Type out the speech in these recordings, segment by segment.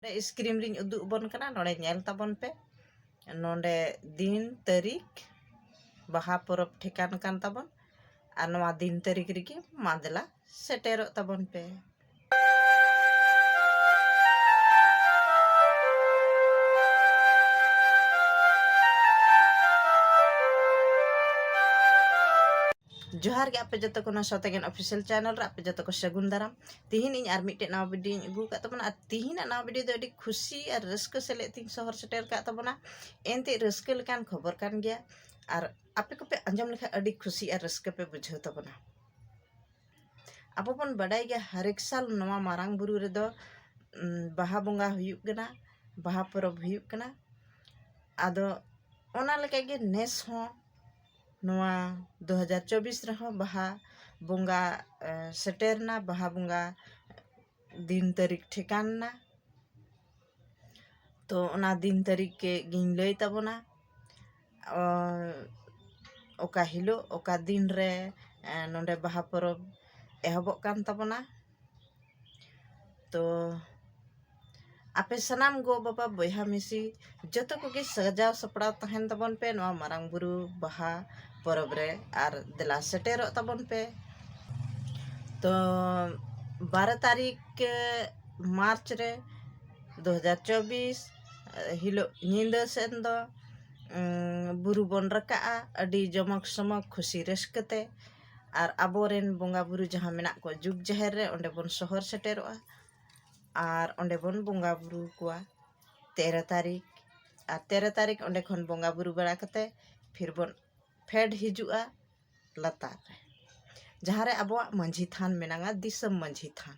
Screen ring उदुग बन कना नोडे nail ताबन पे नोडे दिन तारीख बाहा परब ठेकान कान ताबन आ नवा दिन तारीख रिगी मादला सेटेरो ताबन पे जोहार के आपे जतो को सौतेगन ऑफिशियल चैनल रे आपे जतो को सगुन दाराम तिहिन इन आर मिटे नवा वीडियो अगू का तबना आ तिहिन नवा वीडियो दो अडी खुशी और रस्क सेले तिन शहर सेटेर का तबना एनते रस्क लेकान खबर कान गया और आपे को पे अंजम लेखा अडी खुशी और रस्क पे बुझो तबना आपो बन बडाई गया हर एक साल नवा मारांग बुरु रे दो बाहा बोंगा हुयुग कना बाहा परब हुयुग कना आदो ओना लेका गे नेस हो नवा 2024 रहो बाहा बोंगा सेटेरना बाहा बोंगा दिन तारीख ठेकाना तो ओना दिन तारीख के गिन लई ताबोना ओका हिलो ओका दिन रे नोंडे बाहा परब एहबोग कान ताबोना तो आपे सनाम गो बाबा बयहा मिसी जतो कोगे सजाव सपड़ाव तहन ताबन पे नवा मारांग बुरु बाहा परब रे आर दिला सेटेरो ताबन पे तो 12 तारीख मार्च रे 2024 हिलो निंदा सेन दो बुरु बन रका अडी जमक समक खुशी रस्कते आर आबोरेन बोंगा बुरु जहाँ मेना को जुग जहेर रे ओंडे बन शहर सेटेरो आर ओंडे बन बोंगा बुरु को 13 तारीख आर 13 तारीख ओंडे खन बोंगा बुरु बड़ा कते फिर बन फेड हिजुआ लतार रे जहाँ रे अबो मंझी थान मेनांगा दिसम मंझी थान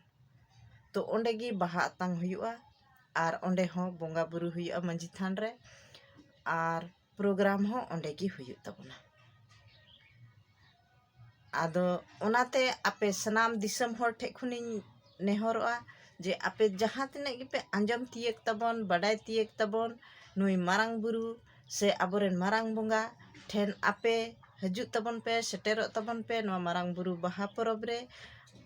तो ओंडे गी बाहा अतांग हुयुआ आर ओंडे हो बोंगा बुरु हुयुआ मंझी थान रे आर प्रोग्राम हो ओंडे गी हुयु तबना आदो ओनाते आपे सनाम दिसम होर ठे खुनिन नेहरोआ जे आपे जहाँ तिने गी पे अंजम तियक तबन बडाय तियक तबन नुई मारांग बुरु से आबोरेन मारांग बोंगा ठेन आपे हजू तबन पे सेटेरो तबन पे नवा मारांग बुरु बाहा परब रे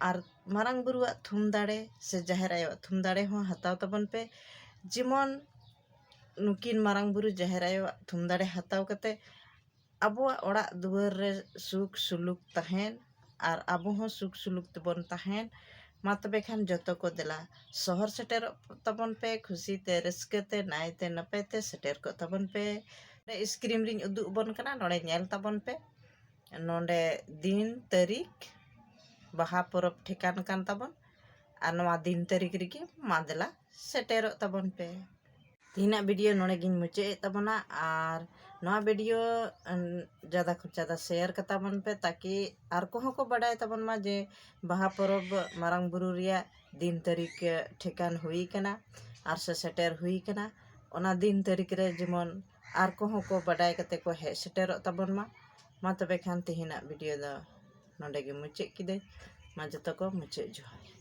आर मारांग बुरुआ थुम दाड़े से जाहेर आयो थुम दाड़े हो हताव तबन पे जेमन नुकिन मारांग बुरु जाहेर आयो थुम दाड़े हताव कते अबोआ ओड़ा दुआर रे सुख सुलुक तहेन आर अबो हो सुख सुलुक तबन तहेन मा तबे खान जतो को दिला शहर सेटेर तबन पे खुशी ते रस्कते नायते नपेते सेटेर को तबन पे स्क्रीन रिंग उदुग बन कना नोडे नेल ताबन पे नोडे दिन तारीख बाहा परब ठेकान कान ताबन आ नवा दिन तारीख रिगी मादला सेटेरो तबन पे तिना वीडियो नोडे गिन मुचे तबना आर नवा वीडियो ज़्यादा खूब ज़्यादा शेयर कताबन पे ताकि आर को को बडाय तबन मा जे बाहा परब मारांग बुरु रिया दिन तारीख ठेकान हुई कना आर से सेटेर हुई कना ओना दिन तारीख रे जेमन आर को बडाय कते को हे सेटेरो तबन मा तबे खान तिहिना वीडियो दा नोडे गे मुचे किदे मा जतो को मुचे जोहार।